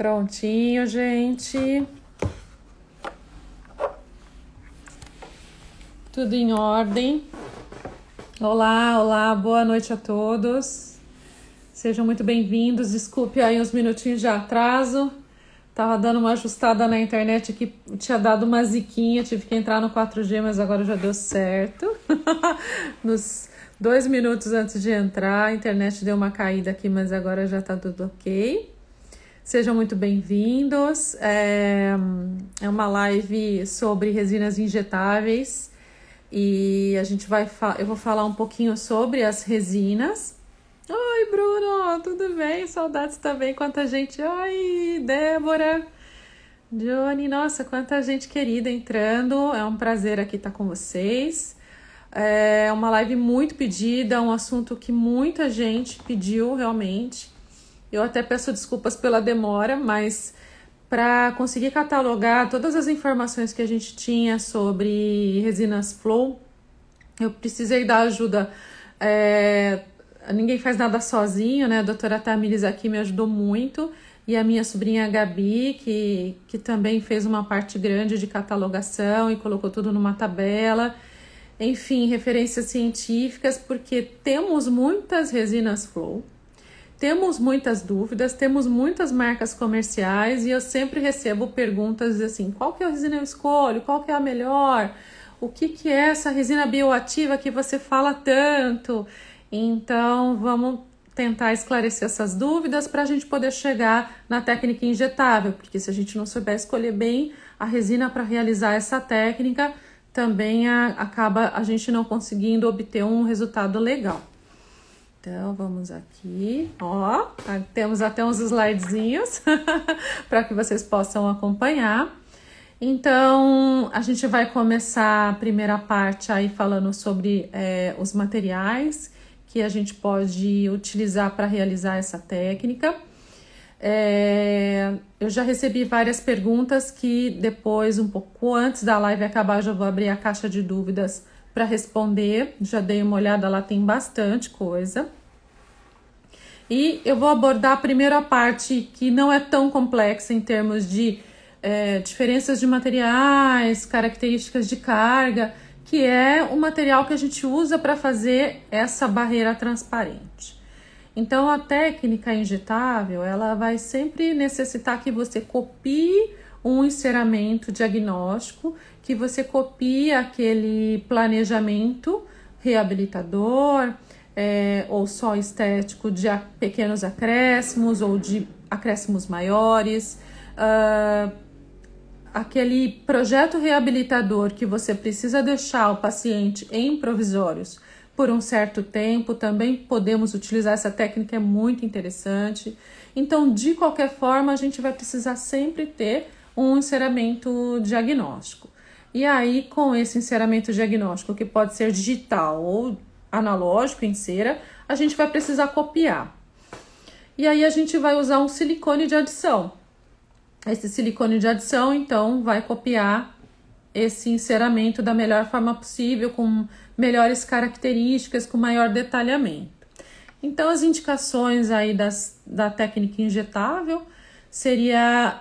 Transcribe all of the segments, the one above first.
Prontinho, gente. Tudo em ordem. Olá, boa noite a todos. Sejam muito bem-vindos. Desculpe aí uns minutinhos de atraso. Tava dando uma ajustada na internet aqui, tinha dado uma ziquinha, tive que entrar no 4G, mas agora já deu certo. Nos 2 minutos antes de entrar, a internet deu uma caída aqui, mas agora já tá tudo ok. Sejam muito bem-vindos. É uma live sobre resinas injetáveis e eu vou falar um pouquinho sobre as resinas. Oi, Bruno, tudo bem? Saudades também, quanta gente. Oi, Débora, Johnny, nossa, quanta gente querida entrando. É um prazer aqui estar com vocês. É uma live muito pedida, um assunto que muita gente pediu realmente. Eu até peço desculpas pela demora, mas para conseguir catalogar todas as informações que a gente tinha sobre resinas Flow, eu precisei da ajuda. Ninguém faz nada sozinho, né? A doutora Tamires aqui me ajudou muito. E a minha sobrinha Gabi, que também fez uma parte grande de catalogação e colocou tudo numa tabela. Enfim, referências científicas, porque temos muitas resinas Flow. Temos muitas dúvidas, temos muitas marcas comerciais e eu sempre recebo perguntas assim, qual que é a resina eu escolho? Qual que é a melhor? O que é essa resina bioativa que você fala tanto? Então, vamos tentar esclarecer essas dúvidas para a gente poder chegar na técnica injetável, porque se a gente não souber escolher bem a resina para realizar essa técnica, também acaba a gente não conseguindo obter um resultado legal. Então, vamos aqui, ó, temos até uns slidezinhos para que vocês possam acompanhar. Então, a gente vai começar a primeira parte aí falando sobre os materiais que a gente pode utilizar para realizar essa técnica. Eu já recebi várias perguntas que depois, um pouco antes da live acabar, eu já vou abrir a caixa de dúvidas para responder. Já dei uma olhada lá, tem bastante coisa. E eu vou abordar a primeira parte que não é tão complexa em termos de diferenças de materiais, características de carga, que é o material que a gente usa para fazer essa barreira transparente. Então, a técnica injetável, ela vai sempre necessitar que você copie um enceramento diagnóstico, que você copie aquele planejamento reabilitador, ou só estético de pequenos acréscimos ou de acréscimos maiores, aquele projeto reabilitador que você precisa deixar o paciente em provisórios por um certo tempo, também podemos utilizar essa técnica, é muito interessante. Então, de qualquer forma, a gente vai precisar sempre ter um enceramento diagnóstico. E aí, com esse enceramento diagnóstico, que pode ser digital ou analógico em cera, a gente vai precisar copiar. E aí, a gente vai usar um silicone de adição. Esse silicone de adição, então, vai copiar esse enceramento da melhor forma possível, com melhores características, com maior detalhamento. Então, as indicações aí da técnica injetável seria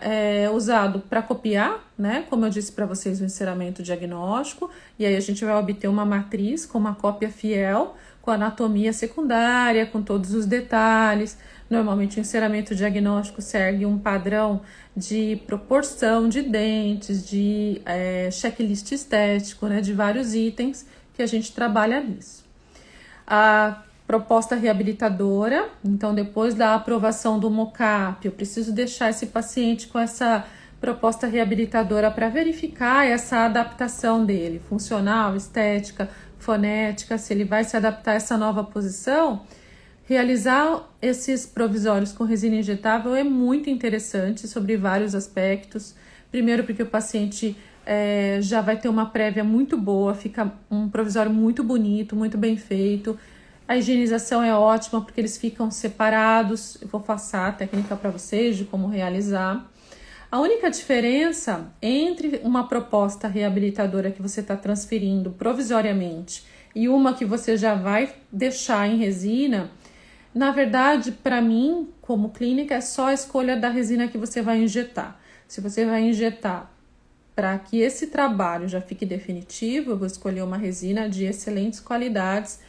usado para copiar, né? Como eu disse para vocês, o enceramento diagnóstico, e aí a gente vai obter uma matriz com uma cópia fiel, com anatomia secundária, com todos os detalhes. Normalmente o enceramento diagnóstico segue um padrão de proporção de dentes, de checklist estético, né, de vários itens que a gente trabalha nisso. A proposta reabilitadora, então depois da aprovação do MOCAP, eu preciso deixar esse paciente com essa proposta reabilitadora para verificar essa adaptação dele, funcional, estética, fonética, se ele vai se adaptar a essa nova posição. Realizar esses provisórios com resina injetável é muito interessante sobre vários aspectos. Primeiro, porque o paciente já vai ter uma prévia muito boa, fica um provisório muito bonito, muito bem feito. A higienização é ótima porque eles ficam separados. Eu vou passar a técnica para vocês de como realizar. A única diferença entre uma proposta reabilitadora que você está transferindo provisoriamente e uma que você já vai deixar em resina, na verdade, para mim, como clínica, é só a escolha da resina que você vai injetar. Se você vai injetar para que esse trabalho já fique definitivo, eu vou escolher uma resina de excelentes qualidades,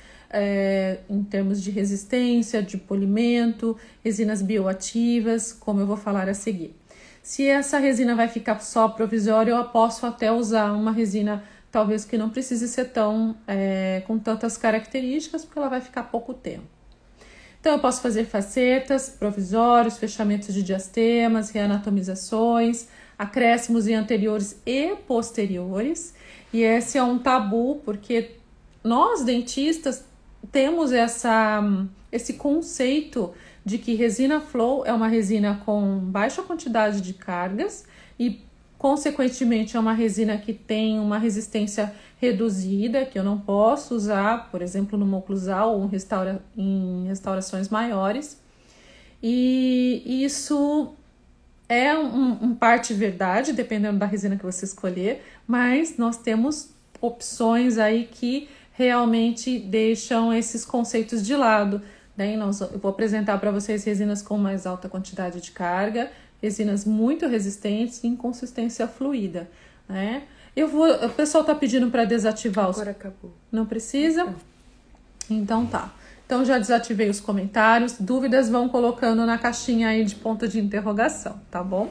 em termos de resistência, de polimento, resinas bioativas, como eu vou falar a seguir. Se essa resina vai ficar só provisória, eu posso até usar uma resina talvez que não precise ser tão com tantas características, porque ela vai ficar pouco tempo. Então, eu posso fazer facetas, provisórios, fechamentos de diastemas, reanatomizações, acréscimos em anteriores e posteriores. E esse é um tabu, porque nós, dentistas, temos esse conceito de que resina flow é uma resina com baixa quantidade de cargas e, consequentemente, é uma resina que tem uma resistência reduzida, que eu não posso usar, por exemplo, no oclusal ou em restaurações maiores. E isso é parte verdade, dependendo da resina que você escolher, mas nós temos opções aí que realmente deixam esses conceitos de lado. Daí eu vou apresentar para vocês resinas com mais alta quantidade de carga, resinas muito resistentes e em consistência fluida, né? O pessoal tá pedindo para desativar os... Agora acabou. Não precisa? Então tá. Então já desativei os comentários. Dúvidas vão colocando na caixinha aí de ponto de interrogação, tá bom?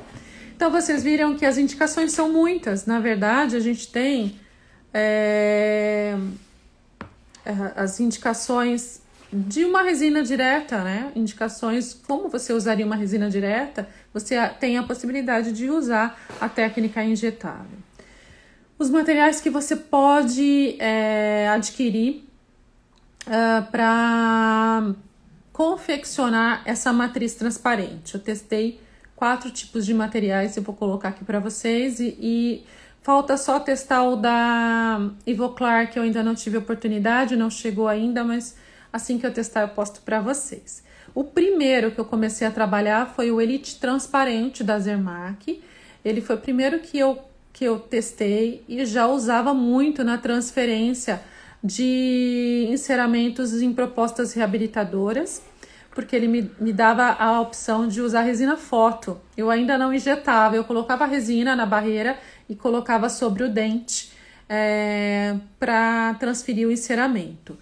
Então vocês viram que as indicações são muitas. Na verdade, a gente tem as indicações de uma resina direta, né? Indicações como você usaria uma resina direta, você tem a possibilidade de usar a técnica injetável. Os materiais que você pode adquirir para confeccionar essa matriz transparente. Eu testei 4 tipos de materiais, eu vou colocar aqui para vocês e falta só testar o da Ivoclar, que eu ainda não tive oportunidade, não chegou ainda, mas assim que eu testar eu posto para vocês. O primeiro que eu comecei a trabalhar foi o Elite Transparente da Zermatt. Ele foi o primeiro que eu testei e já usava muito na transferência de enceramentos em propostas reabilitadoras, porque ele me dava a opção de usar resina foto. Eu ainda não injetava, eu colocava a resina na barreira e colocava sobre o dente para transferir o enceramento.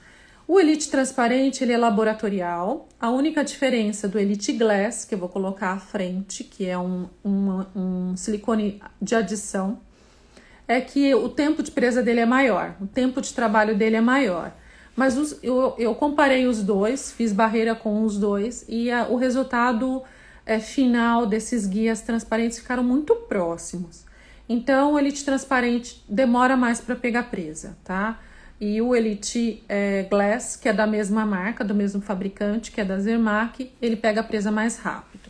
O Elite Transparente, ele é laboratorial. A única diferença do Elite Glass, que eu vou colocar à frente, que é um silicone de adição, é que o tempo de presa dele é maior, o tempo de trabalho dele é maior. Mas eu comparei os dois, fiz barreira com os dois e o resultado final desses guias transparentes ficaram muito próximos. Então, o Elite Transparente demora mais para pegar presa, tá? E o Elite Glass, que é da mesma marca, do mesmo fabricante, que é da Zermatt, ele pega a presa mais rápido.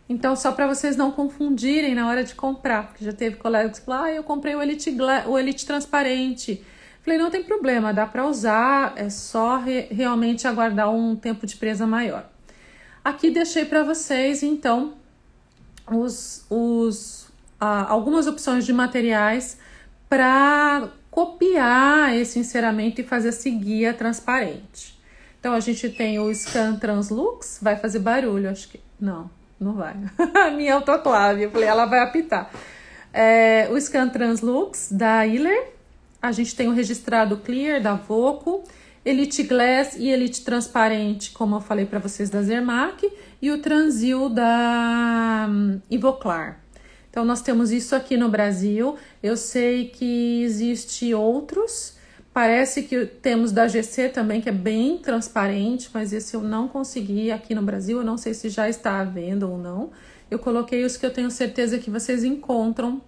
Então, só para vocês não confundirem na hora de comprar, porque já teve colegas que falaram, eu comprei o Elite Transparente. Falei, não tem problema, dá para usar, é só realmente aguardar um tempo de presa maior. Aqui deixei para vocês, então, algumas opções de materiais para copiar esse enceramento e fazer esse guia transparente. Então, a gente tem o Scan Translux, vai fazer barulho, acho que... Não vai. A minha autoclave, eu falei, ela vai apitar. O Scan Translux da Hiller. A gente tem o registrado Clear da Voco, Elite Glass e Elite Transparente, como eu falei para vocês, da Zermatt, e o Transil da Ivoclar. Então, nós temos isso aqui no Brasil. Eu sei que existe outros. Parece que temos da GC também, que é bem transparente, mas esse eu não consegui aqui no Brasil. Eu não sei se já está à venda ou não. Eu coloquei os que eu tenho certeza que vocês encontram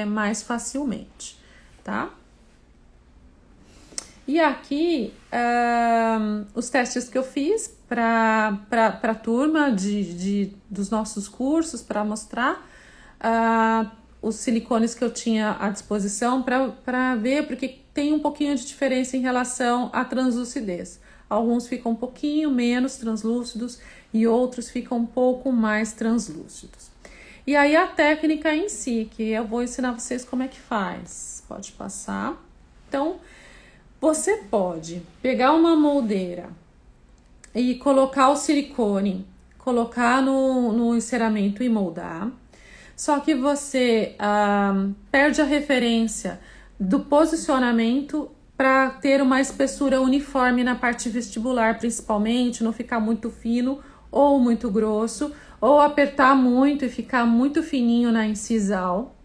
mais facilmente, tá? E aqui, os testes que eu fiz para a turma dos nossos cursos, para mostrar os silicones que eu tinha à disposição para ver, porque tem um pouquinho de diferença em relação à translucidez. Alguns ficam um pouquinho menos translúcidos e outros ficam um pouco mais translúcidos. E aí a técnica em si, que eu vou ensinar vocês como é que faz. Pode passar. Então, você pode pegar uma moldeira e colocar o silicone colocar no enceramento e moldar. Só que você perde a referência do posicionamento para ter uma espessura uniforme na parte vestibular, principalmente, não ficar muito fino ou muito grosso, ou apertar muito e ficar muito fininho na incisal.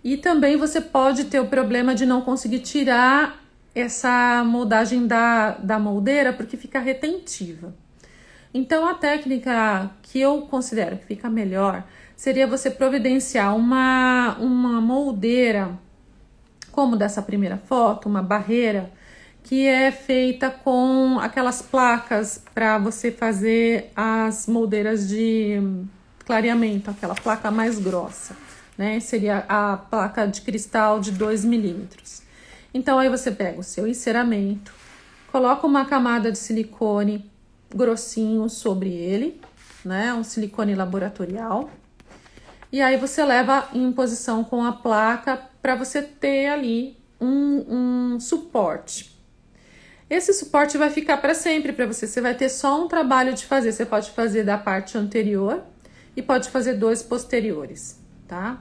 E também você pode ter o problema de não conseguir tirar essa moldagem da moldeira, porque fica retentiva. Então, a técnica que eu considero que fica melhor seria você providenciar uma moldeira, como dessa primeira foto, uma barreira, que é feita com aquelas placas para você fazer as moldeiras de clareamento, aquela placa mais grossa, né? Seria a placa de cristal de 2 milímetros. Então, aí você pega o seu enceramento, coloca uma camada de silicone grossinho sobre ele, né? Um silicone laboratorial. E aí você leva em posição com a placa para você ter ali um suporte. Esse suporte vai ficar para sempre para você. Você vai ter só um trabalho de fazer. Você pode fazer da parte anterior e pode fazer 2 posteriores, tá?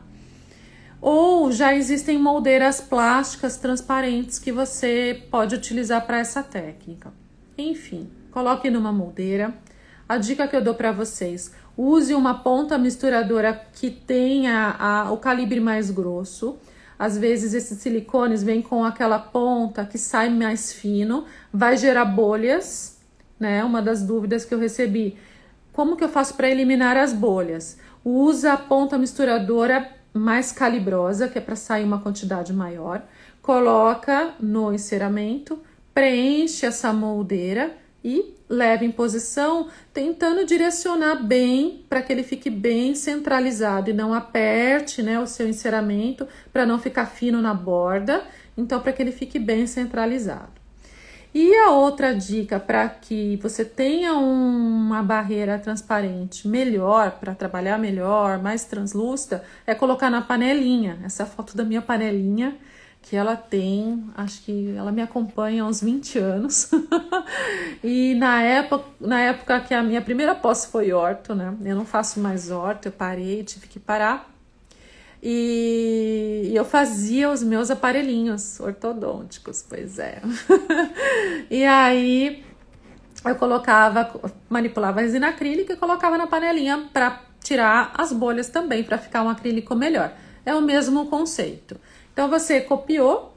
Ou já existem moldeiras plásticas transparentes que você pode utilizar para essa técnica. Enfim, coloque numa moldeira. A dica que eu dou para vocês: use uma ponta misturadora que tenha o calibre mais grosso. Às vezes esses silicones vêm com aquela ponta que sai mais fino, vai gerar bolhas, né? Uma das dúvidas que eu recebi: como que eu faço para eliminar as bolhas? Usa a ponta misturadora mais calibrosa, que é para sair uma quantidade maior. Coloca no enceramento, preenche essa moldeira e leva em posição, tentando direcionar bem para que ele fique bem centralizado e não aperte, né, o seu enceramento, para não ficar fino na borda. Então, para que ele fique bem centralizado. E a outra dica para que você tenha uma barreira transparente melhor, para trabalhar melhor, mais translúcida, é colocar na panelinha. Essa foto da minha panelinha, que ela tem, acho que ela me acompanha há uns 20 anos. E na época que a minha primeira pós foi orto, né? Eu não faço mais orto, eu parei, tive que parar. E eu fazia os meus aparelhinhos ortodônticos, pois é. E aí eu manipulava a resina acrílica e colocava na panelinha para tirar as bolhas também, para ficar um acrílico melhor. É o mesmo conceito. Então você copiou,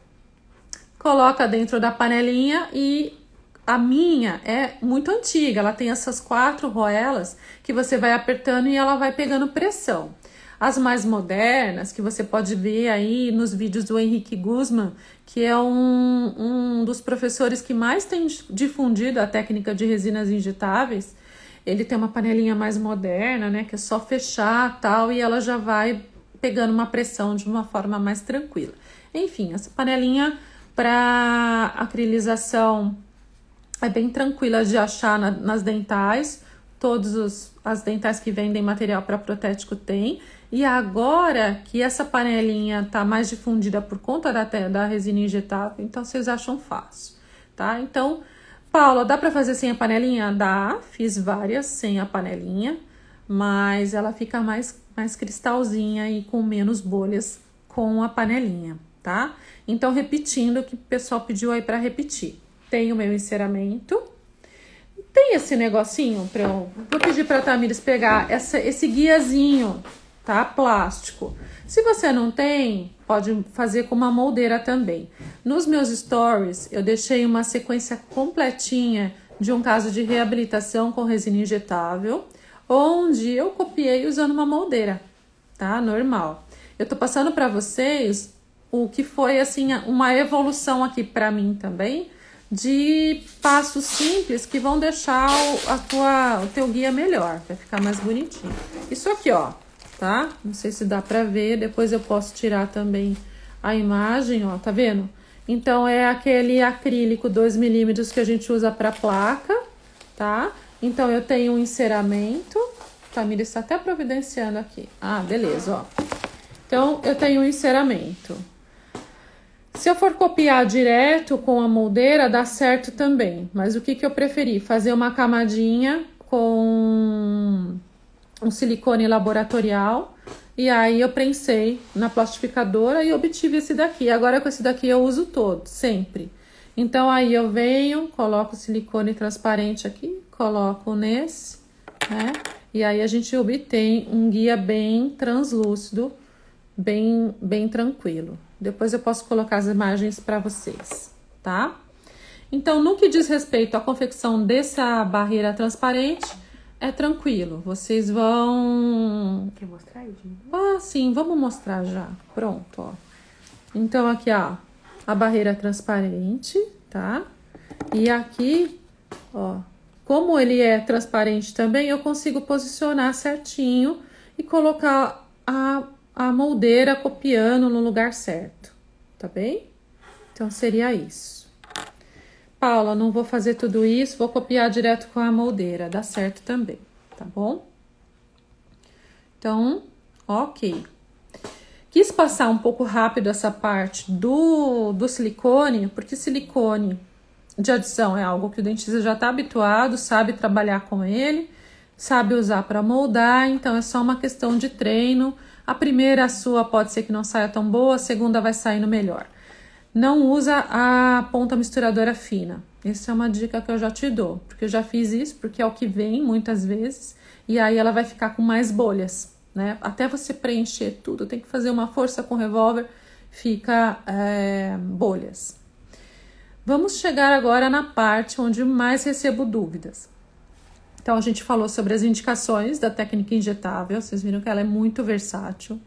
coloca dentro da panelinha, e a minha é muito antiga, ela tem essas 4 roelas que você vai apertando e ela vai pegando pressão. As mais modernas, que você pode ver aí nos vídeos do Henrique Guzman, que é um dos professores que mais tem difundido a técnica de resinas injetáveis, ele tem uma panelinha mais moderna, né, que é só fechar tal, e ela já vai pegando uma pressão de uma forma mais tranquila. Enfim, essa panelinha para acrilização é bem tranquila de achar nas dentais. As dentais que vendem material para protético tem. E agora que essa panelinha tá mais difundida por conta da resina injetável, então vocês acham fácil, tá? Então, Paula, dá para fazer sem a panelinha? Dá, fiz várias sem a panelinha, mas ela fica mais cristalzinha e com menos bolhas com a panelinha, tá? Então, repetindo o que o pessoal pediu aí para repetir. Tem o meu enceramento. Tem esse negocinho para eu vou pedir para a Tamires pegar esse guiazinho, tá? Plástico. Se você não tem, pode fazer com uma moldeira também. Nos meus stories, eu deixei uma sequência completinha de um caso de reabilitação com resina injetável, onde eu copiei usando uma moldeira, tá? Normal. Eu tô passando para vocês o que foi, assim, uma evolução aqui para mim também, de passos simples que vão deixar o teu guia melhor, vai ficar mais bonitinho. Isso aqui, ó, tá? Não sei se dá pra ver, depois eu posso tirar também a imagem, ó, tá vendo? Então, é aquele acrílico 2 milímetros que a gente usa pra placa, tá? Então, eu tenho um enceramento, tá? Mira está até providenciando aqui. Ah, beleza, ó. Então, eu tenho um enceramento. Se eu for copiar direto com a moldeira, dá certo também. Mas o que eu preferi? Fazer uma camadinha com um silicone laboratorial. E aí eu prensei na plastificadora e obtive esse daqui. Agora com esse daqui eu uso todo, sempre. Então aí eu venho, coloco o silicone transparente aqui, coloco nesse, né? E aí a gente obtém um guia bem translúcido, bem tranquilo. Depois eu posso colocar as imagens para vocês, tá? Então, no que diz respeito à confecção dessa barreira transparente, é tranquilo. Vocês vão... Quer mostrar aí, gente? Ah, sim, vamos mostrar já. Pronto, ó. Então, aqui, ó, a barreira transparente, tá? E aqui, ó, como ele é transparente também, eu consigo posicionar certinho e colocar a moldeira copiando no lugar certo, tá bem? Então, seria isso. Paula, não vou fazer tudo isso, vou copiar direto com a moldeira, dá certo também, tá bom? Então, ok. Quis passar um pouco rápido essa parte do silicone, porque silicone de adição é algo que o dentista já está habituado, sabe trabalhar com ele, sabe usar para moldar, então é só uma questão de treino. A primeira sua pode ser que não saia tão boa, a segunda vai saindo melhor. Não usa a ponta misturadora fina. Essa é uma dica que eu já te dou, porque eu já fiz isso, porque é o que vem muitas vezes, e aí ela vai ficar com mais bolhas, né? Até você preencher tudo, tem que fazer uma força com o revólver, fica bolhas. Vamos chegar agora na parte onde mais recebo dúvidas. Então, a gente falou sobre as indicações da técnica injetável, vocês viram que ela é muito versátil.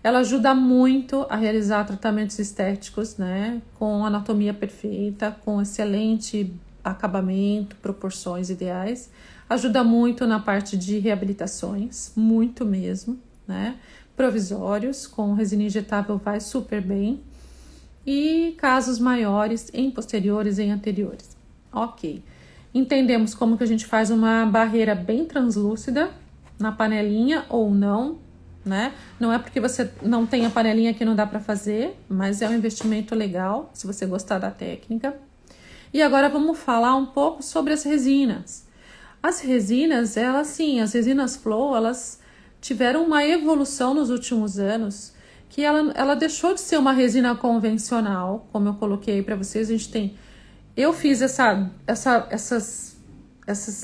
Ela ajuda muito a realizar tratamentos estéticos, né? Com anatomia perfeita, com excelente acabamento, proporções ideais. Ajuda muito na parte de reabilitações, muito mesmo, né? Provisórios, com resina injetável vai super bem. E casos maiores em posteriores e em anteriores. Ok. Entendemos como que a gente faz uma barreira bem translúcida na panelinha ou não, né? Não é porque você não tem a panelinha que não dá para fazer, mas é um investimento legal, se você gostar da técnica. E agora vamos falar um pouco sobre as resinas. As resinas, elas sim, as resinas Flow, elas tiveram uma evolução nos últimos anos, que ela deixou de ser uma resina convencional, como eu coloquei para vocês. A gente tem... Eu fiz essas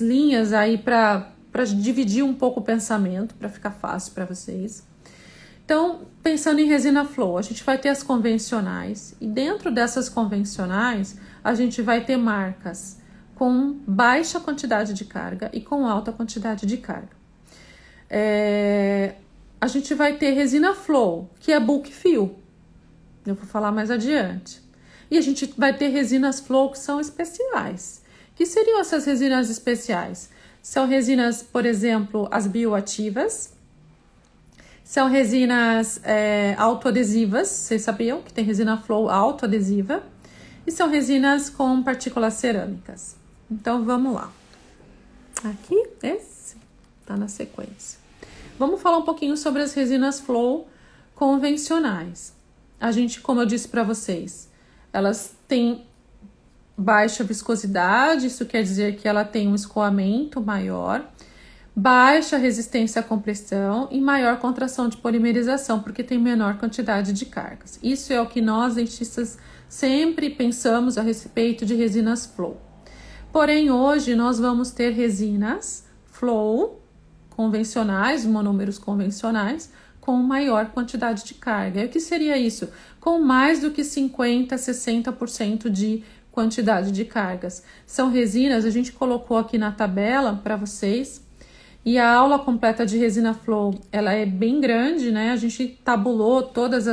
linhas aí para dividir um pouco o pensamento, para ficar fácil para vocês. Então, pensando em resina Flow, a gente vai ter as convencionais, e dentro dessas convencionais, a gente vai ter marcas com baixa quantidade de carga e com alta quantidade de carga. A gente vai ter resina Flow, que é bulk fill, eu vou falar mais adiante. E a gente vai ter resinas Flow que são especiais. Que seriam essas resinas especiais? São resinas, por exemplo, as bioativas. São resinas autoadesivas. Vocês sabiam que tem resina Flow autoadesiva? E são resinas com partículas cerâmicas. Então, vamos lá. Aqui, esse tá na sequência. Vamos falar um pouquinho sobre as resinas Flow convencionais. A gente, como eu disse para vocês, elas têm baixa viscosidade, isso quer dizer que ela tem um escoamento maior, baixa resistência à compressão e maior contração de polimerização, porque tem menor quantidade de cargas. Isso é o que nós, dentistas, sempre pensamos a respeito de resinas Flow. Porém, hoje nós vamos ter resinas Flow convencionais, monômeros convencionais, com maior quantidade de carga. E o que seria isso? Com mais do que 50%, 60% de quantidade de cargas. São resinas, a gente colocou aqui na tabela para vocês, e a aula completa de resina Flow, ela é bem grande, né? A gente tabulou todas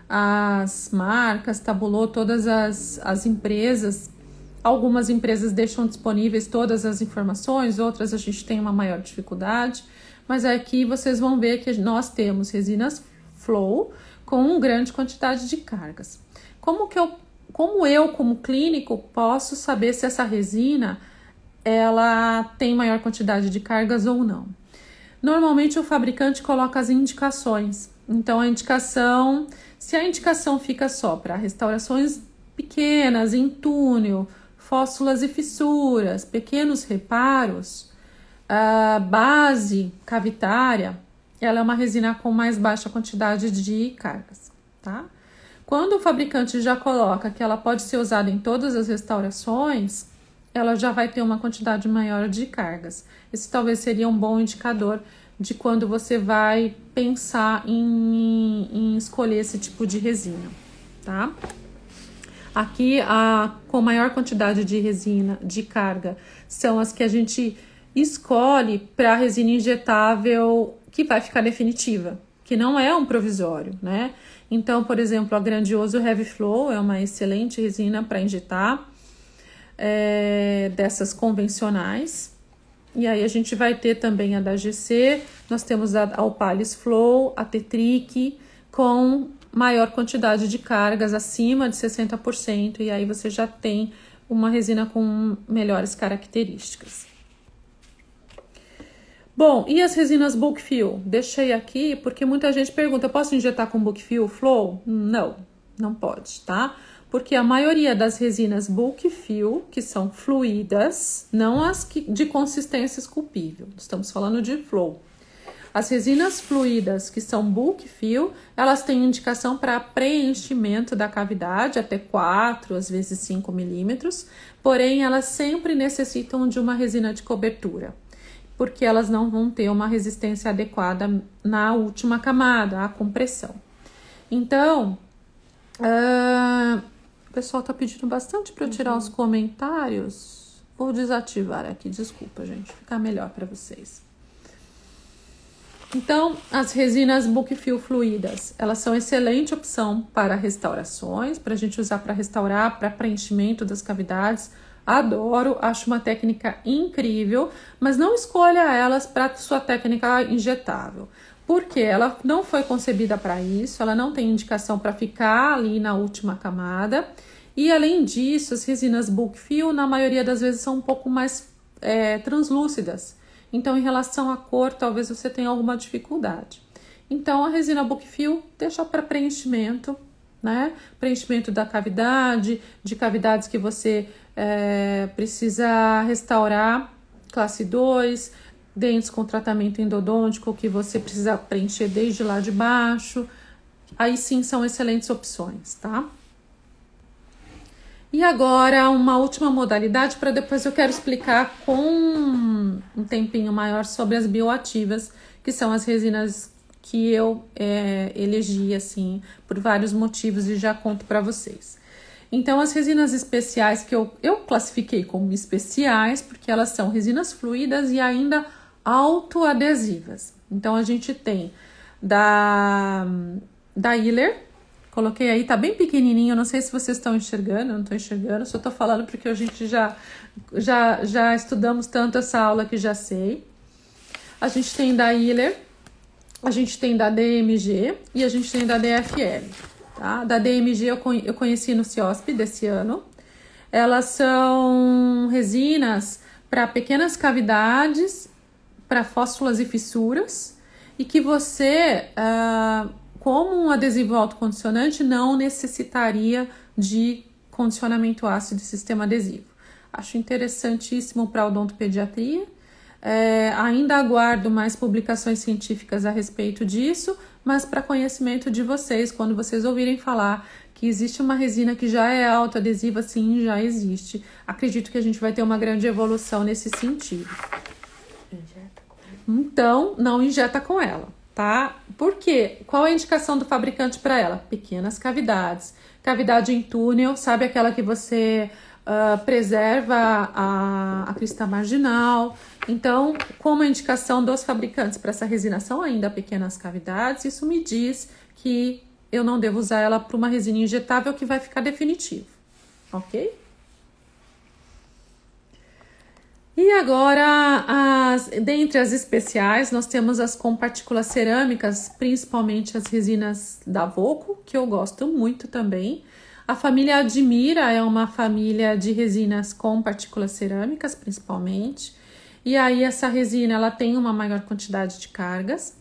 as marcas, tabulou todas as empresas. Algumas empresas deixam disponíveis todas as informações, outras a gente tem uma maior dificuldade, mas aqui vocês vão ver que nós temos resinas Flow com grande quantidade de cargas. Como eu, como clínico, posso saber se essa resina ela tem maior quantidade de cargas ou não? Normalmente o fabricante coloca as indicações. Então se a indicação fica só para restaurações pequenas, em túnel, fóssulas e fissuras, pequenos reparos, A base cavitária, ela é uma resina com mais baixa quantidade de cargas, tá? Quando o fabricante já coloca que ela pode ser usada em todas as restaurações, ela já vai ter uma quantidade maior de cargas. Esse talvez seria um bom indicador de quando você vai pensar em escolher esse tipo de resina, tá? Aqui, com maior quantidade de resina, de carga, são as que a gente escolhe para a resina injetável que vai ficar definitiva, que não é um provisório, né? Então, por exemplo, a Grandioso Heavy Flow é uma excelente resina para injetar, dessas convencionais. E aí a gente vai ter também a da GC, nós temos a Opalis Flow, a Tetric, com maior quantidade de cargas, acima de 60%, e aí você já tem uma resina com melhores características. Bom, e as resinas Bulk Fill? Deixei aqui porque muita gente pergunta, posso injetar com Bulk Fill Flow? Não, não pode, tá? Porque a maioria das resinas Bulk Fill, que são fluídas, não as de consistência esculpível, estamos falando de Flow. As resinas fluídas, que são Bulk Fill, elas têm indicação para preenchimento da cavidade, até 4, às vezes 5 milímetros, porém elas sempre necessitam de uma resina de cobertura, porque elas não vão ter uma resistência adequada na última camada, a compressão. Então, o pessoal tá pedindo bastante para eu tirar os comentários. Vou desativar aqui, desculpa, gente, ficar melhor para vocês. Então, as resinas Bulk Fill fluídas, elas são excelente opção para restaurações, para a gente usar para restaurar, para preenchimento das cavidades. Adoro, acho uma técnica incrível, mas não escolha elas para sua técnica injetável, porque ela não foi concebida para isso, ela não tem indicação para ficar ali na última camada. E além disso, as resinas Bulk Fill, na maioria das vezes, são um pouco mais translúcidas. Então, em relação à cor, talvez você tenha alguma dificuldade. Então, a resina Bulk Fill deixa para preenchimento, né? Preenchimento da cavidade, de cavidades que você precisa restaurar, classe 2, dentes com tratamento endodôntico que você precisa preencher desde lá de baixo. Aí sim são excelentes opções, tá? E agora, uma última modalidade, para depois eu quero explicar com um tempinho maior sobre as bioativas, que são as resinas que eu elegi, assim, por vários motivos e já conto para vocês. Então, as resinas especiais, que eu classifiquei como especiais, porque elas são resinas fluídas e ainda autoadesivas. Então, a gente tem da Hiller. Coloquei aí, tá bem pequenininho, não sei se vocês estão enxergando, eu não tô enxergando, só tô falando porque a gente já estudamos tanto essa aula que já sei. A gente tem da Hiller, a gente tem da DMG e a gente tem da DFL, tá? Da DMG eu conheci no CIOSP desse ano. Elas são resinas para pequenas cavidades, para fóssulas e fissuras, e que você... como um adesivo autocondicionante, não necessitaria de condicionamento ácido de sistema adesivo. Acho interessantíssimo para odontopediatria. Ainda aguardo mais publicações científicas a respeito disso, mas para conhecimento de vocês, quando vocês ouvirem falar que existe uma resina que já é autoadesiva, sim, já existe. Acredito que a gente vai ter uma grande evolução nesse sentido. Então, não injeta com ela. Tá? Por quê? Qual é a indicação do fabricante para ela? Pequenas cavidades. Cavidade em túnel, sabe aquela que você preserva a crista marginal. Então, como a indicação dos fabricantes para essa resina são ainda pequenas cavidades, isso me diz que eu não devo usar ela para uma resina injetável que vai ficar definitivo, ok? E agora, dentre as especiais, nós temos as com partículas cerâmicas, principalmente as resinas da Voco, que eu gosto muito também. A família Admira é uma família de resinas com partículas cerâmicas, principalmente. E aí, essa resina, ela tem uma maior quantidade de cargas.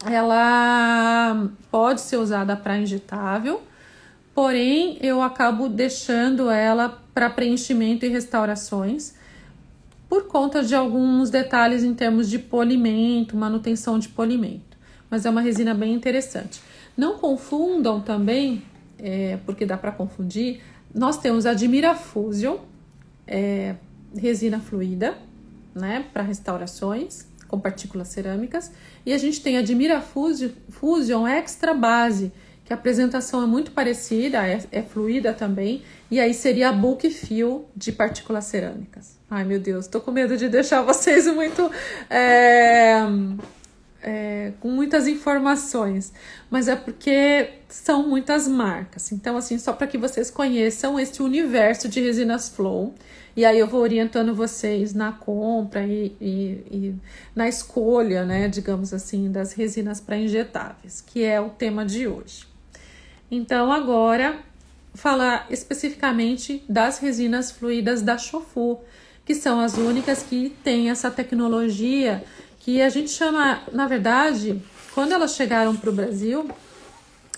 Ela pode ser usada para injetável, porém, eu acabo deixando ela para preenchimento e restaurações, por conta de alguns detalhes em termos de polimento, manutenção de polimento. Mas é uma resina bem interessante. Não confundam também, porque dá para confundir, nós temos a Admira Fusion, resina fluida, né, para restaurações com partículas cerâmicas, e a gente tem a Admira Fusion Extra Base, que a apresentação é muito parecida, é fluida também, e aí seria a Bulk Fill de partículas cerâmicas. Ai, meu Deus, tô com medo de deixar vocês muito com muitas informações, mas é porque são muitas marcas. Então, assim, só para que vocês conheçam este universo de resinas Flow, e aí eu vou orientando vocês na compra e na escolha, né, digamos assim, das resinas para injetáveis, que é o tema de hoje. Então, agora, falar especificamente das resinas fluídas da Shofu, que são as únicas que têm essa tecnologia que a gente chama, na verdade, quando elas chegaram para o Brasil,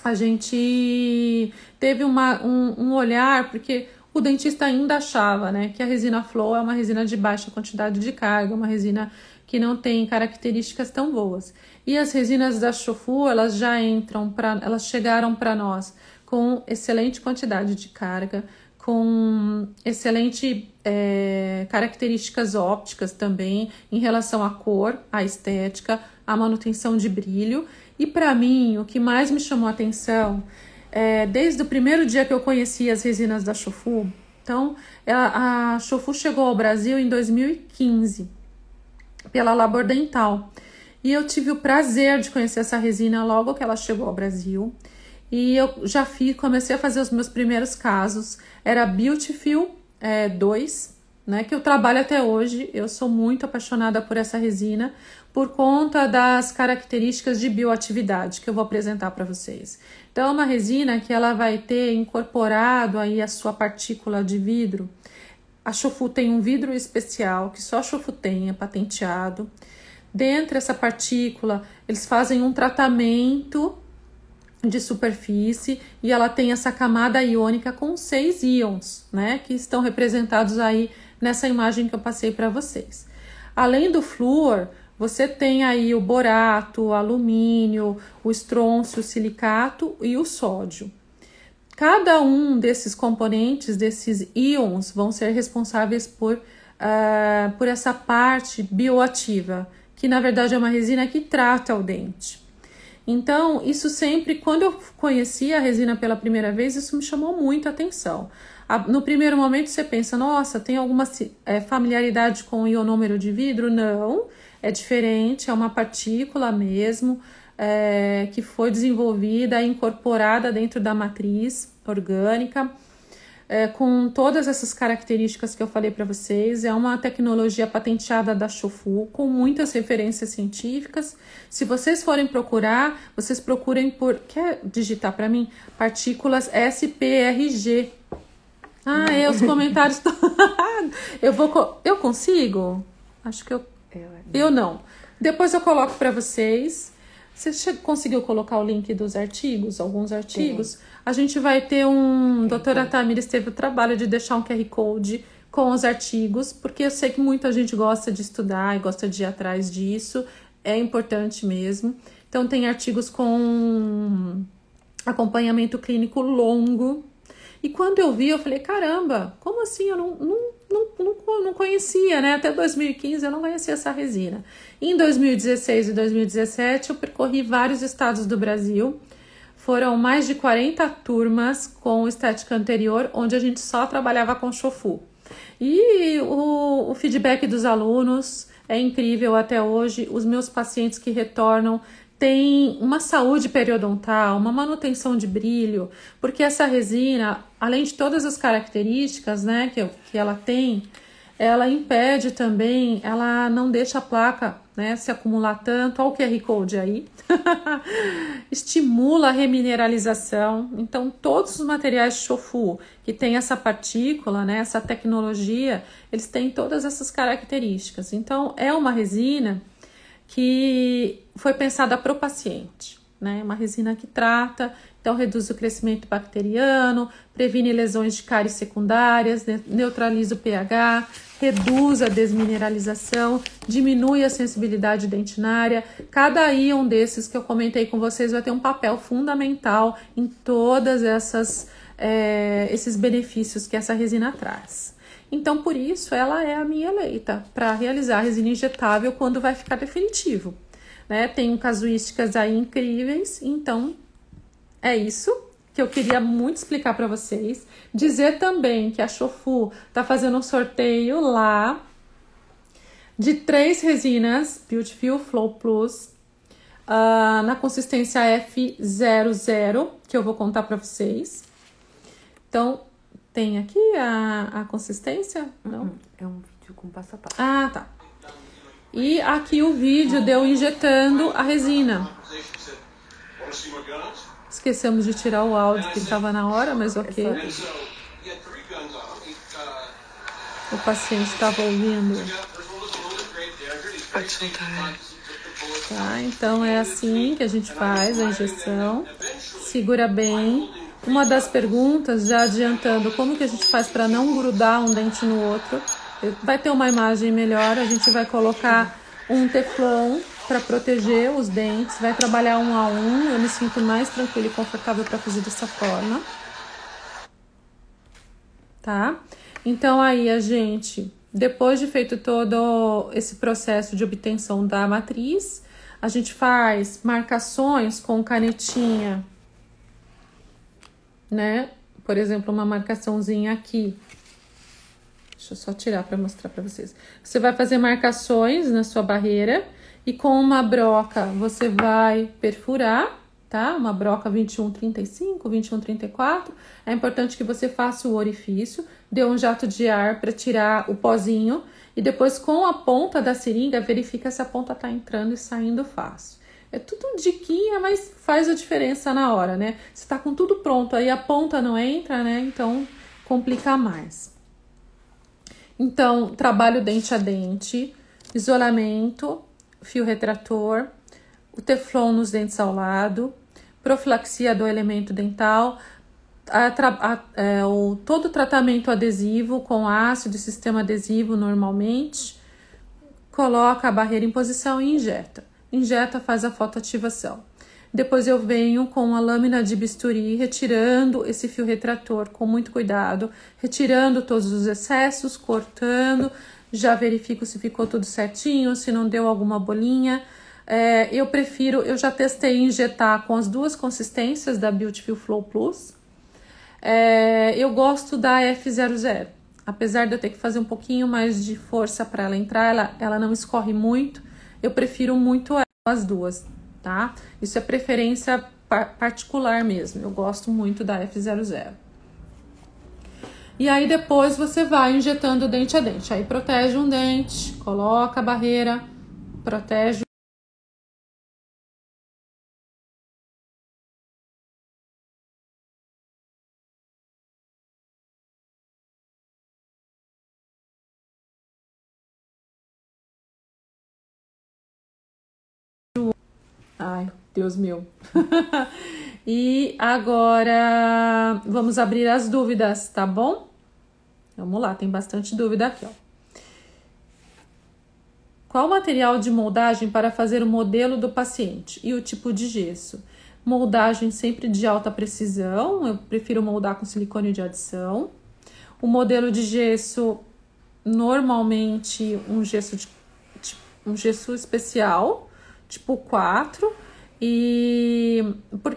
a gente teve um olhar, porque o dentista ainda achava, né, que a resina Flow é uma resina de baixa quantidade de carga, uma resina que não tem características tão boas. E as resinas da Shofu, elas elas chegaram para nós com excelente quantidade de carga, com excelente características ópticas também, em relação à cor, à estética, à manutenção de brilho. E para mim, o que mais me chamou a atenção, desde o primeiro dia que eu conheci as resinas da Shofu, então a Shofu chegou ao Brasil em 2015, pela Labor Dental. E eu tive o prazer de conhecer essa resina logo que ela chegou ao Brasil. E eu já comecei a fazer os meus primeiros casos. Era Beautiful 2, né, que eu trabalho até hoje. Eu sou muito apaixonada por essa resina, por conta das características de bioatividade que eu vou apresentar para vocês. Então, é uma resina que ela vai ter incorporado aí a sua partícula de vidro. A Shofu tem um vidro especial, que só a Shofu tem, é patenteado. Dentro dessa partícula, eles fazem um tratamento de superfície e ela tem essa camada iônica com 6 íons, né, que estão representados aí nessa imagem que eu passei para vocês. Além do flúor, você tem aí o borato, o alumínio, o estrôncio, o silicato e o sódio. Cada um desses componentes, desses íons, vão ser responsáveis por essa parte bioativa, que na verdade é uma resina que trata o dente. Então, isso sempre, quando eu conheci a resina pela primeira vez, isso me chamou muito a atenção. No primeiro momento você pensa, nossa, tem alguma familiaridade com o ionômero de vidro? Não, é diferente, é uma partícula mesmo, que foi desenvolvida e incorporada dentro da matriz orgânica, com todas essas características que eu falei para vocês. É uma tecnologia patenteada da Shofu, com muitas referências científicas. Se vocês forem procurar, vocês procurem por... Quer digitar para mim? Partículas SPRG. Os comentários... Eu consigo? Acho que eu não. Depois eu coloco para vocês. Você conseguiu colocar o link dos artigos, alguns artigos? Sim. A gente vai ter doutora Tamires teve o trabalho de deixar um QR Code com os artigos, porque eu sei que muita gente gosta de estudar e gosta de ir atrás disso, é importante mesmo. Então tem artigos com acompanhamento clínico longo. E quando eu vi, eu falei, caramba, como assim? Eu não conhecia, né? Até 2015 eu não conhecia essa resina. Em 2016 e 2017 eu percorri vários estados do Brasil. Foram mais de 40 turmas com estética anterior, onde a gente só trabalhava com Shofu. E o feedback dos alunos é incrível até hoje. Os meus pacientes que retornam têm uma saúde periodontal, uma manutenção de brilho, porque essa resina, além de todas as características, né, que ela tem, ela impede também, ela não deixa a placa, né, se acumular tanto. Olha o QR Code aí. Estimula a remineralização. Então, todos os materiais Shofu que tem essa partícula, né, essa tecnologia, eles têm todas essas características. Então, é uma resina que foi pensada para o paciente, né? Uma resina que trata, então reduz o crescimento bacteriano, previne lesões de cáries secundárias, neutraliza o pH, reduz a desmineralização, diminui a sensibilidade dentinária. Cada íon desses que eu comentei com vocês vai ter um papel fundamental em todas esses benefícios que essa resina traz. Então, por isso, ela é a minha eleita para realizar a resina injetável quando vai ficar definitivo, né? Tem casuísticas aí incríveis, então é isso que eu queria muito explicar para vocês. Dizer também que a Shofu tá fazendo um sorteio lá de 3 resinas Beautiful Flow Plus na consistência F00, que eu vou contar para vocês. Então, tem aqui a consistência? Não? É um vídeo com passo a passo. Ah, tá. E aqui o vídeo de eu injetando a resina. Esquecemos de tirar o áudio que estava na hora, mas ok. O paciente estava ouvindo. Pode soltar. Tá, então é assim que a gente faz a injeção. Segura bem. Uma das perguntas, já adiantando, como que a gente faz para não grudar um dente no outro? Vai ter uma imagem melhor, a gente vai colocar um teflon para proteger os dentes, vai trabalhar 1 a 1, eu me sinto mais tranquila e confortável para fazer dessa forma. Tá? Então aí a gente, depois de feito todo esse processo de obtenção da matriz, a gente faz marcações com canetinha, né? Por exemplo, uma marcaçãozinha aqui. Deixa eu só tirar para mostrar para vocês. Você vai fazer marcações na sua barreira e com uma broca você vai perfurar, tá? Uma broca 21,35, 21,34. É importante que você faça o orifício, dê um jato de ar para tirar o pozinho e depois com a ponta da seringa verifica se a ponta tá entrando e saindo fácil. É tudo diquinha, mas faz a diferença na hora, né? Você tá com tudo pronto, aí a ponta não entra, né? Então, complica mais. Então, trabalho dente a dente, isolamento, fio retrator, o teflon nos dentes ao lado, profilaxia do elemento dental, todo o tratamento adesivo com ácido e sistema adesivo normalmente, coloca a barreira em posição e injeta. Injeta, faz a fotoativação. Depois eu venho com a lâmina de bisturi, retirando esse fio retrator com muito cuidado, retirando todos os excessos, cortando, já verifico se ficou tudo certinho, se não deu alguma bolinha. Eu já testei injetar com as 2 consistências da Beautiful Flow Plus. Eu gosto da F00, apesar de eu ter que fazer um pouquinho mais de força para ela entrar, ela não escorre muito. Eu prefiro muito as 2, tá? Isso é preferência particular mesmo. Eu gosto muito da F00. E aí depois você vai injetando dente a dente. Aí protege um dente, coloca a barreira, protege. Ai, Deus meu. E agora vamos abrir as dúvidas, tá bom? Vamos lá, tem bastante dúvida aqui, ó. Qual o material de moldagem para fazer o modelo do paciente e o tipo de gesso? Moldagem sempre de alta precisão, eu prefiro moldar com silicone de adição. O modelo de gesso, normalmente um gesso especial, tipo 4,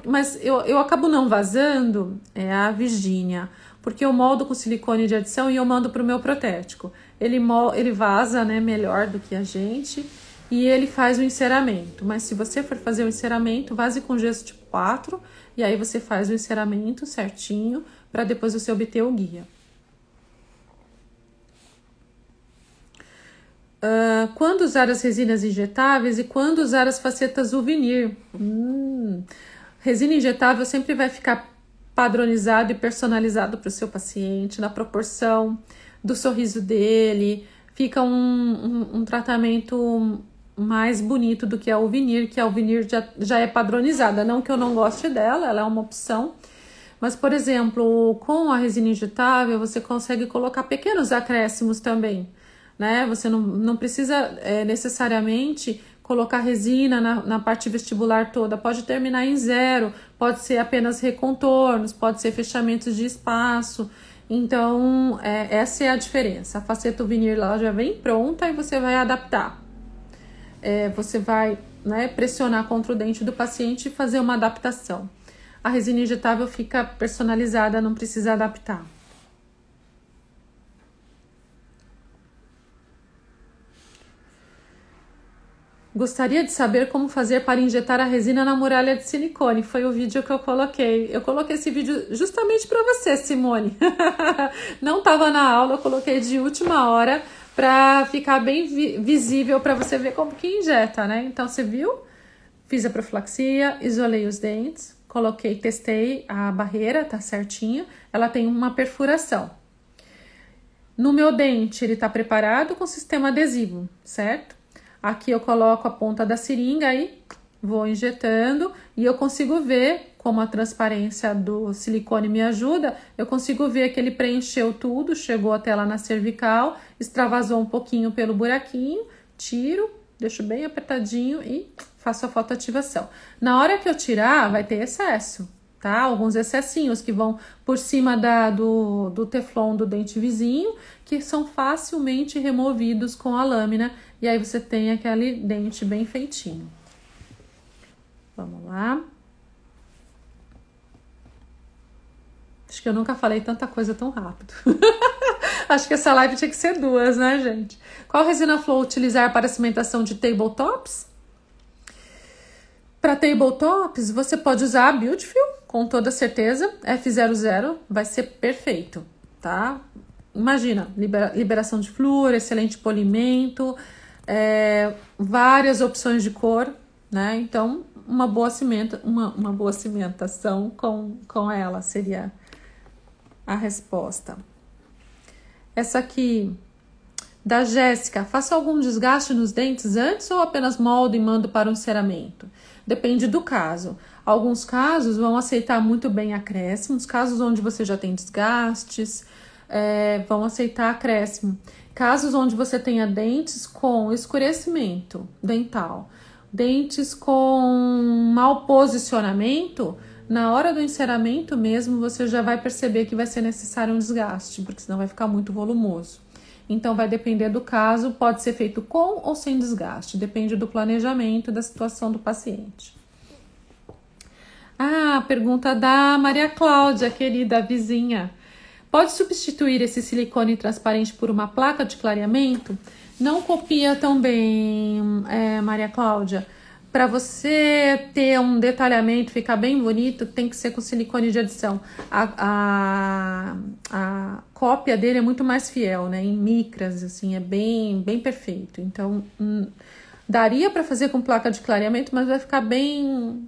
mas eu acabo não vazando a Virgínia, porque eu moldo com silicone de adição e eu mando para o meu protético. Ele vaza, né, melhor do que a gente e ele faz o enceramento. Mas se você for fazer o enceramento, vaze com gesso tipo 4 e aí você faz o enceramento certinho para depois você obter o guia. Quando usar as resinas injetáveis e quando usar as facetas Uvinir? Resina injetável sempre vai ficar padronizado e personalizado para o seu paciente, na proporção do sorriso dele. Fica um tratamento mais bonito do que a Uvinir, que a Uvinir já é padronizada. Não que eu não goste dela, ela é uma opção. Mas, por exemplo, com a resina injetável, você consegue colocar pequenos acréscimos também. né? Você não precisa necessariamente colocar resina na parte vestibular toda, pode terminar em 0, pode ser apenas recontornos, pode ser fechamentos de espaço. Então, essa é a diferença. A faceta vinir ela já vem pronta e você vai adaptar. Você vai, né, pressionar contra o dente do paciente e fazer uma adaptação. A resina injetável fica personalizada, não precisa adaptar. Gostaria de saber como fazer para injetar a resina na muralha de silicone. Foi o vídeo que eu coloquei. Eu coloquei esse vídeo justamente para você, Simone. Não estava na aula, eu coloquei de última hora para ficar bem visível para você ver como que injeta, né? Então, você viu? Fiz a profilaxia, isolei os dentes, testei a barreira, tá certinha. Ela tem uma perfuração. No meu dente, ele tá preparado com sistema adesivo, certo? Aqui eu coloco a ponta da seringa e vou injetando e eu consigo ver, como a transparência do silicone me ajuda, eu consigo ver que ele preencheu tudo, chegou até lá na cervical, extravasou um pouquinho pelo buraquinho, tiro, deixo bem apertadinho e faço a fotoativação. Na hora que eu tirar, vai ter excesso, tá? Alguns excessinhos que vão por cima do teflon do dente vizinho, que são facilmente removidos com a lâmina, e aí você tem aquele dente bem feitinho. Vamos lá. Acho que eu nunca falei tanta coisa tão rápido. Acho que essa live tinha que ser 2, né, gente? Qual resina Flow utilizar para cimentação de tabletops? Para tabletops, você pode usar a Beautiful, com toda certeza. F00 vai ser perfeito, tá? Imagina, liberação de flúor, excelente polimento, várias opções de cor, né? Então, uma boa cimentação com ela seria a resposta. Essa aqui, da Jéssica, faço algum desgaste nos dentes antes ou apenas moldo e mando para o enceramento? Depende do caso. Alguns casos vão aceitar muito bem acréscimos, casos onde você já tem desgastes, vão aceitar acréscimo. Casos onde você tenha dentes com escurecimento dental, dentes com mau posicionamento, na hora do enceramento mesmo você já vai perceber que vai ser necessário um desgaste, porque senão vai ficar muito volumoso. Então vai depender do caso, pode ser feito com ou sem desgaste, depende do planejamento e da situação do paciente. Pergunta da Maria Cláudia, querida vizinha. Pode substituir esse silicone transparente por uma placa de clareamento? Não copia tão bem, Maria Cláudia. Para você ter um detalhamento, ficar bem bonito, tem que ser com silicone de adição. A cópia dele é muito mais fiel, né? Em micras, assim, é bem perfeito. Então, daria para fazer com placa de clareamento, mas vai ficar bem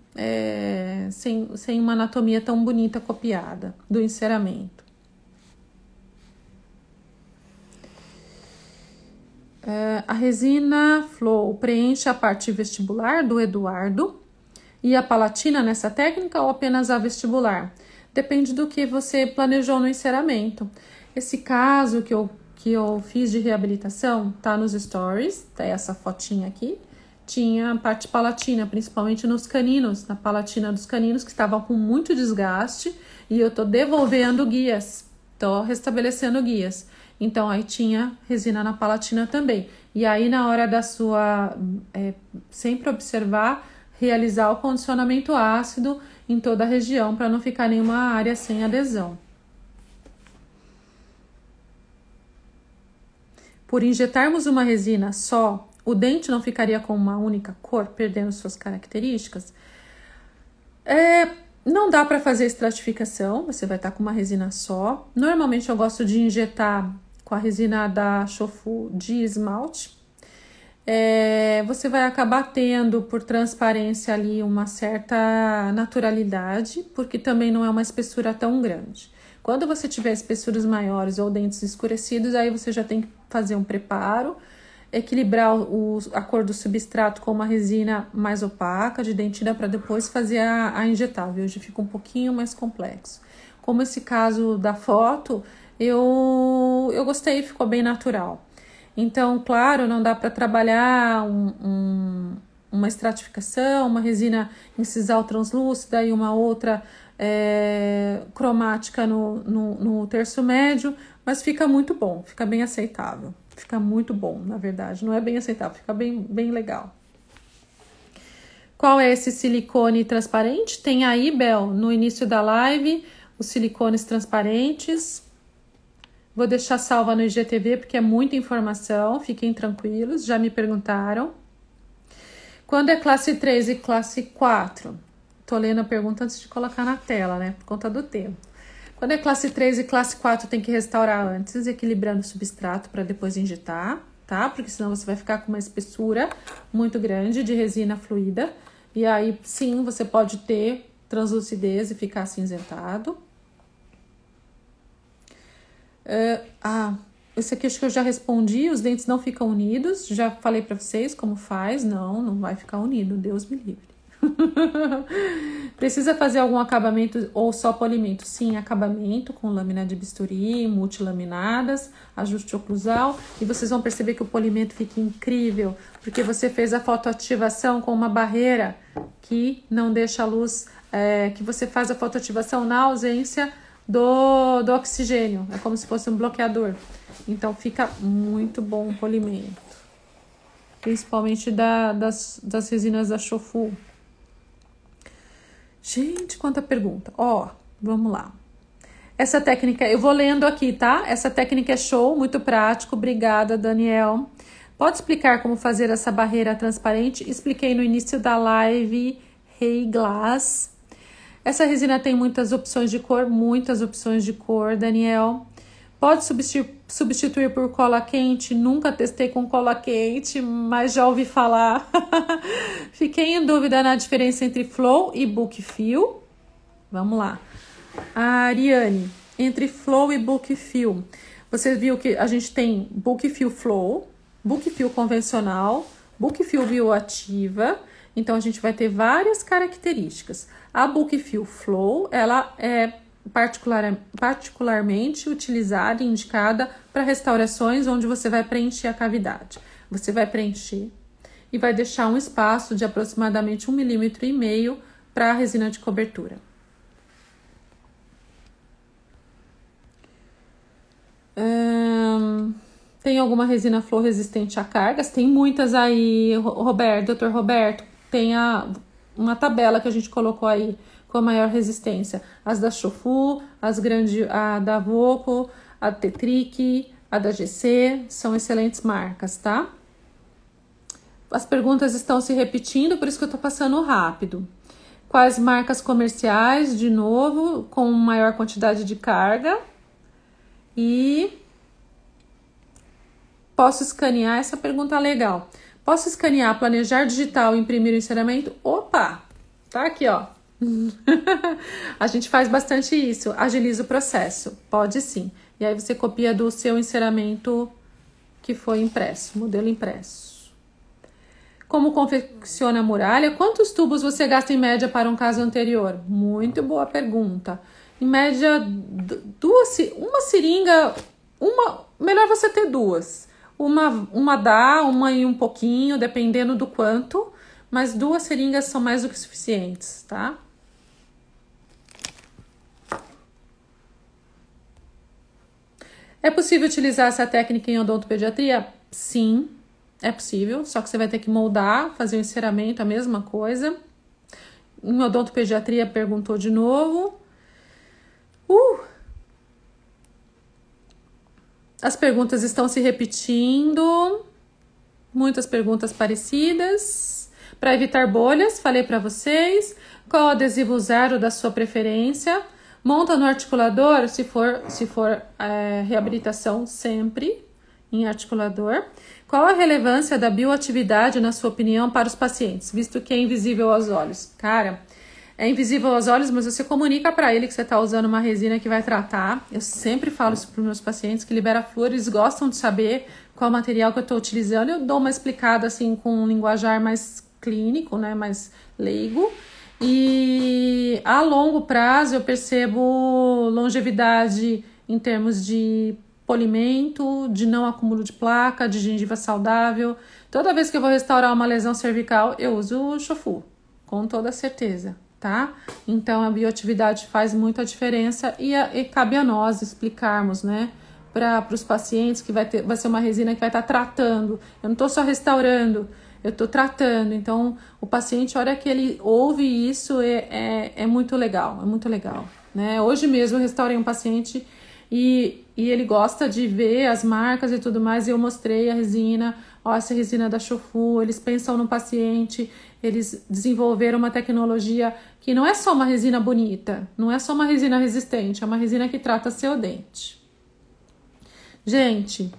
sem uma anatomia tão bonita copiada do enceramento. A resina Flow preenche a parte vestibular do Eduardo e a palatina nessa técnica ou apenas a vestibular? Depende do que você planejou no enceramento. Esse caso que eu fiz de reabilitação tá nos stories, tá essa fotinha aqui. Tinha a parte palatina, principalmente nos caninos, na palatina dos caninos que estavam com muito desgaste e eu tô devolvendo guias, tô restabelecendo guias. Então, aí tinha resina na palatina também. E aí, na hora da sua... sempre observar, realizar o condicionamento ácido em toda a região, para não ficar nenhuma área sem adesão. Por injetarmos uma resina só, o dente não ficaria com uma única cor, perdendo suas características? Não dá para fazer estratificação, você vai estar com uma resina só. Normalmente, eu gosto de injetar com a resina da Shofu de esmalte. Você vai acabar tendo por transparência ali uma certa naturalidade, porque também não é uma espessura tão grande. Quando você tiver espessuras maiores ou dentes escurecidos, aí você já tem que fazer um preparo, equilibrar a cor do substrato com uma resina mais opaca de dentina para depois fazer a injetável. Hoje fica um pouquinho mais complexo. Como esse caso da foto, eu gostei, ficou bem natural. Então, claro, não dá para trabalhar uma estratificação, uma resina incisal translúcida e uma outra cromática no terço médio, mas fica muito bom, fica bem aceitável. Fica muito bom, na verdade. Não é bem aceitável, fica bem legal. Qual é esse silicone transparente? Tem aí, Bel, no início da live, os silicones transparentes. Vou deixar salva no IGTV porque é muita informação. Fiquem tranquilos, já me perguntaram. Quando é classe 3 e classe 4? Tô lendo a pergunta antes de colocar na tela, né? Por conta do tempo. Quando é classe 3 e classe 4, tem que restaurar antes, equilibrando o substrato para depois injetar, tá? Porque senão você vai ficar com uma espessura muito grande de resina fluida. E aí, sim, você pode ter translucidez e ficar acinzentado. Esse aqui acho que eu já respondi. Os dentes não ficam unidos. Já falei pra vocês como faz. Não vai ficar unido. Deus me livre. Precisa fazer algum acabamento ou só polimento? Sim, acabamento com lâmina de bisturi, multilaminadas, ajuste oclusal. E vocês vão perceber que o polimento fica incrível, porque você fez a fotoativação com uma barreira que não deixa a luz, que você faz a fotoativação na ausência do oxigênio. É como se fosse um bloqueador. Então fica muito bom o polimento. Principalmente das resinas da Shofu. Gente, quanta pergunta. Vamos lá. Essa técnica, eu vou lendo aqui, tá? Essa técnica é show, muito prático. Obrigada, Daniel. Pode explicar como fazer essa barreira transparente? Expliquei no início da live, Hey Glass. Essa resina tem muitas opções de cor, Daniel. Pode substituir por cola quente? Nunca testei com cola quente, mas já ouvi falar. Fiquei em dúvida na diferença entre flow e book fill. Vamos lá. A Ariane, entre flow e book fill. Você viu que a gente tem book fill flow, book fill convencional, book fill bioativa. Então, a gente vai ter várias características. A book fill flow, ela é particularmente utilizada e indicada para restaurações onde você vai preencher a cavidade. Você vai preencher e vai deixar um espaço de aproximadamente 1,5 mm para a resina de cobertura. Tem alguma resina flow resistente a cargas? Tem muitas aí, Dr. Roberto. Tem uma tabela que a gente colocou aí com a maior resistência. As da Shofu, a da Voco, a Tetric, a da GC, são excelentes marcas, tá? As perguntas estão se repetindo, por isso que eu tô passando rápido. Quais marcas comerciais, de novo, com maior quantidade de carga? E posso escanear? Essa pergunta é legal. Posso escanear, planejar digital e imprimir o enceramento? Opa! Tá aqui, ó. A gente faz bastante isso, agiliza o processo, pode sim. E aí você copia do seu enceramento que foi impresso, modelo impresso. Como confecciona a muralha? Quantos tubos você gasta em média para um caso anterior? Muito boa pergunta. Em média, uma seringa, melhor você ter duas. Uma dá, uma e um pouquinho, dependendo do quanto, mas 2 seringas são mais do que suficientes, tá? É possível utilizar essa técnica em odontopediatria? Sim, é possível, só que você vai ter que moldar, fazer o enceramento, a mesma coisa. Em odontopediatria perguntou de novo. As perguntas estão se repetindo. Muitas perguntas parecidas. Para evitar bolhas, falei para vocês. Qual adesivo usar, o da sua preferência? Monta no articulador, se for reabilitação, sempre em articulador. Qual a relevância da bioatividade, na sua opinião, para os pacientes, visto que é invisível aos olhos? Cara, é invisível aos olhos, mas você comunica para ele que você está usando uma resina que vai tratar. Eu sempre falo isso para os meus pacientes, que libera flúor, eles gostam de saber qual material que eu estou utilizando. Eu dou uma explicada assim com um linguajar mais clínico, né, mais leigo. E a longo prazo eu percebo longevidade em termos de polimento, de não acúmulo de placa, de gengiva saudável. Toda vez que eu vou restaurar uma lesão cervical, eu uso o Shofu, com toda certeza, tá? Então, a bioatividade faz muita diferença e cabe a nós explicarmos, né, para os pacientes que vai ser uma resina que vai estar tratando. Eu não estou só restaurando, eu estou tratando. Então, o paciente, a hora que ele ouve isso, é muito legal, né? Hoje mesmo eu restaurei um paciente e ele gosta de ver as marcas e tudo mais, e eu mostrei a resina, ó, essa resina da Shofu. Eles pensam no paciente, eles desenvolveram uma tecnologia que não é só uma resina bonita, não é só uma resina resistente, é uma resina que trata seu dente. Gente,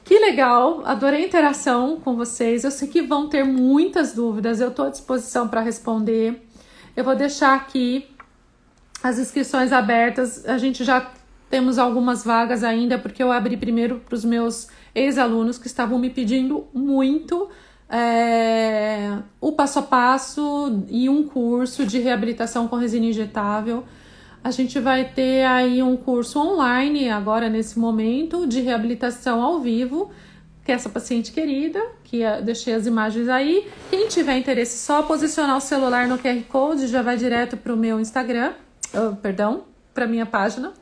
que legal, adorei a interação com vocês. Eu sei que vão ter muitas dúvidas, eu estou à disposição para responder. Eu vou deixar aqui as inscrições abertas, a gente já temos algumas vagas ainda, porque eu abri primeiro para os meus ex-alunos que estavam me pedindo muito o passo a passo e um curso de reabilitação com resina injetável. A gente vai ter aí um curso online agora nesse momento de reabilitação ao vivo, que é essa paciente querida, que deixei as imagens aí. Quem tiver interesse, só posicionar o celular no QR Code, já vai direto para o meu Instagram, para minha página.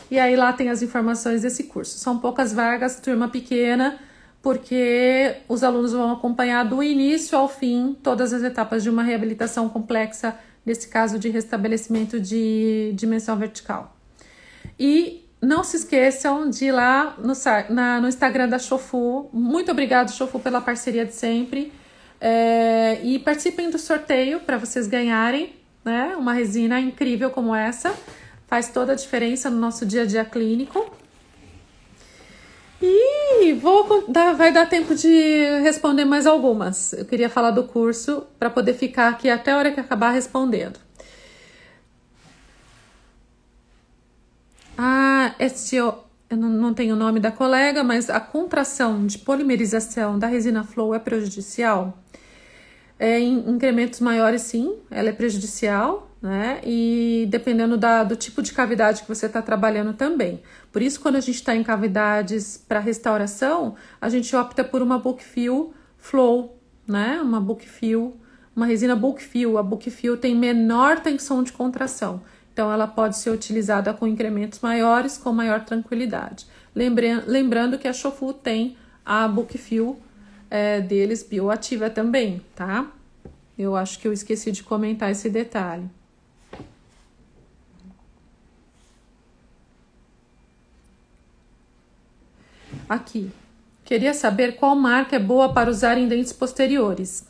E aí lá tem as informações desse curso. São poucas vagas, turma pequena, porque os alunos vão acompanhar do início ao fim todas as etapas de uma reabilitação complexa, nesse caso de restabelecimento de dimensão vertical. E não se esqueçam de ir lá no Instagram da Shofu. Muito obrigado, Shofu, pela parceria de sempre. E participem do sorteio para vocês ganharem, né, uma resina incrível como essa. Faz toda a diferença no nosso dia a dia clínico. E vai dar tempo de responder mais algumas. Eu queria falar do curso para poder ficar aqui até a hora que acabar respondendo. Eu não tenho o nome da colega, mas a contração de polimerização da resina Flow é prejudicial? Em incrementos maiores, sim, ela é prejudicial, né? E dependendo do tipo de cavidade que você está trabalhando também. Por isso, quando a gente está em cavidades para restauração, a gente opta por uma Bulk Fill Flow, né? Uma resina Bulk Fill. A Bulk Fill tem menor tensão de contração. Então, ela pode ser utilizada com incrementos maiores, com maior tranquilidade. Lembrando que a Shofu tem a Bulk Fill deles bioativa também, tá? Eu acho que eu esqueci de comentar esse detalhe. Aqui, queria saber qual marca é boa para usar em dentes posteriores.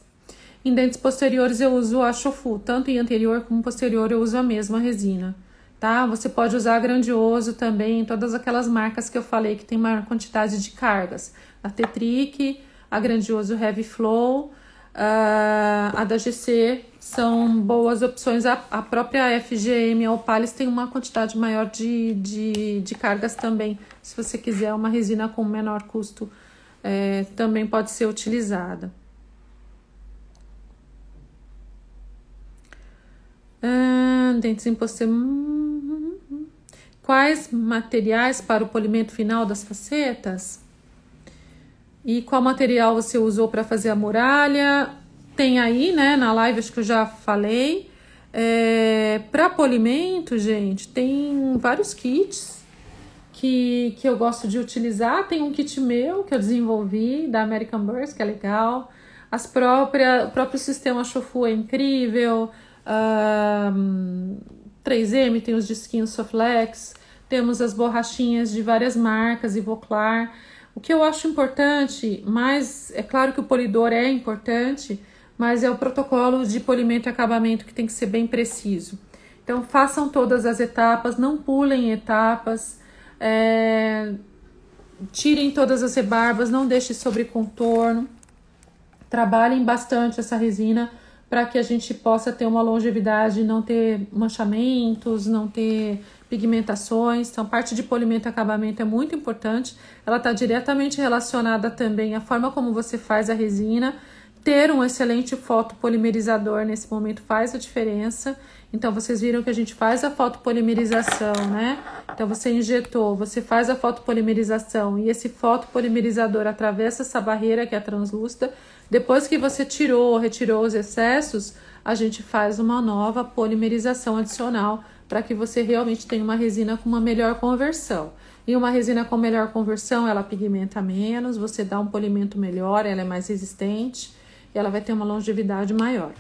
Em dentes posteriores eu uso a Shofu, tanto em anterior como posterior eu uso a mesma resina, tá? Você pode usar a Grandioso também, todas aquelas marcas que eu falei que tem maior quantidade de cargas. A Tetric, a Grandioso Heavy Flow, a da GC são boas opções. A própria FGM, a Opalis, tem uma quantidade maior de cargas também. Se você quiser uma resina com menor custo, também pode ser utilizada. Dentes em posterior. Quais materiais para o polimento final das facetas? E qual material você usou para fazer a muralha? Tem aí, né, na live, acho que eu já falei. Para polimento, gente, tem vários kits que eu gosto de utilizar. Tem um kit meu que eu desenvolvi, da American Burst, que é legal. O próprio sistema Shofu é incrível. 3M tem os disquinhos Soflex. Temos as borrachinhas de várias marcas, Ivoclar. O que eu acho importante, mas é claro que o polidor é importante, mas é o protocolo de polimento e acabamento que tem que ser bem preciso. Então, façam todas as etapas, não pulem etapas, tirem todas as rebarbas, não deixem sobre contorno. Trabalhem bastante essa resina para que a gente possa ter uma longevidade, não ter manchamentos, não ter pigmentações. Então, parte de polimento e acabamento é muito importante. Ela está diretamente relacionada também à forma como você faz a resina. ter um excelente fotopolimerizador nesse momento faz a diferença. Então, vocês viram que a gente faz a fotopolimerização, né? Então, você injetou, você faz a fotopolimerização e esse fotopolimerizador atravessa essa barreira que é translúcida. Depois que você retirou os excessos, a gente faz uma nova polimerização adicional para que você realmente tenha uma resina com uma melhor conversão. E uma resina com melhor conversão, ela pigmenta menos, você dá um polimento melhor, ela é mais resistente e ela vai ter uma longevidade maior.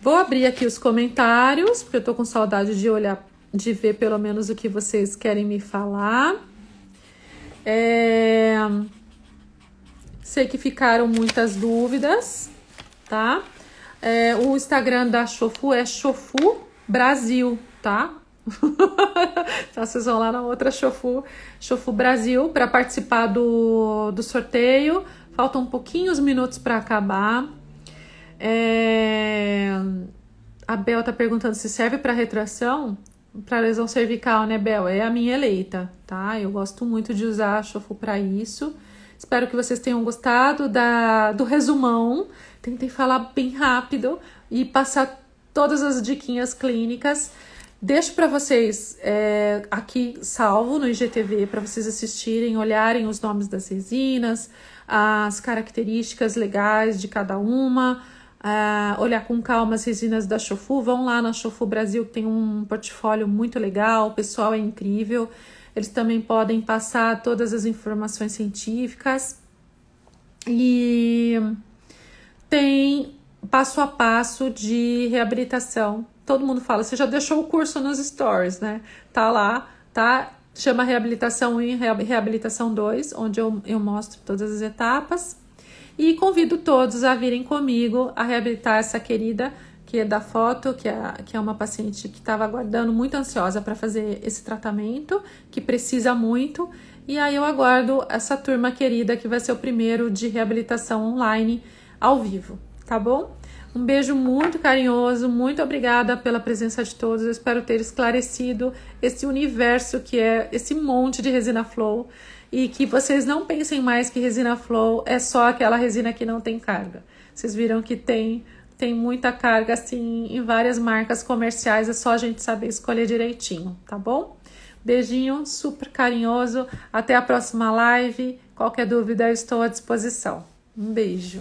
Vou abrir aqui os comentários, porque eu tô com saudade de olhar, de ver pelo menos o que vocês querem me falar. Sei que ficaram muitas dúvidas, tá? O Instagram da Chofu é Chofu Brasil, tá? Então vocês vão lá na outra Chofu Brasil para participar do sorteio. Faltam pouquinhos minutos para acabar. A Bel tá perguntando se serve para retração, para lesão cervical, né, Bel? É a minha eleita, tá? Eu gosto muito de usar a Chofu para isso. Espero que vocês tenham gostado do resumão. Tentei falar bem rápido e passar todas as diquinhas clínicas. Deixo para vocês aqui salvo no IGTV para vocês assistirem, olharem os nomes das resinas, as características legais de cada uma, olhar com calma as resinas da Chofu. Vão lá na Chofu Brasil, que tem um portfólio muito legal, o pessoal é incrível. Eles também podem passar todas as informações científicas e tem passo a passo de reabilitação. Todo mundo fala, você já deixou o curso nos stories, né? Tá lá, tá? Chama Reabilitação 1 e Reabilitação 2, onde eu mostro todas as etapas. E convido todos a virem comigo a reabilitar essa querida, que é da foto, que é uma paciente que estava aguardando, muito ansiosa para fazer esse tratamento, que precisa muito. E aí eu aguardo essa turma querida, que vai ser o primeiro de reabilitação online ao vivo, tá bom? Um beijo muito carinhoso, muito obrigada pela presença de todos. Eu espero ter esclarecido esse universo que é esse monte de resina flow e que vocês não pensem mais que resina flow é só aquela resina que não tem carga. Vocês viram que tem muita carga assim em várias marcas comerciais, é só a gente saber escolher direitinho, tá bom? Beijinho super carinhoso, até a próxima live. Qualquer dúvida eu estou à disposição. Um beijo.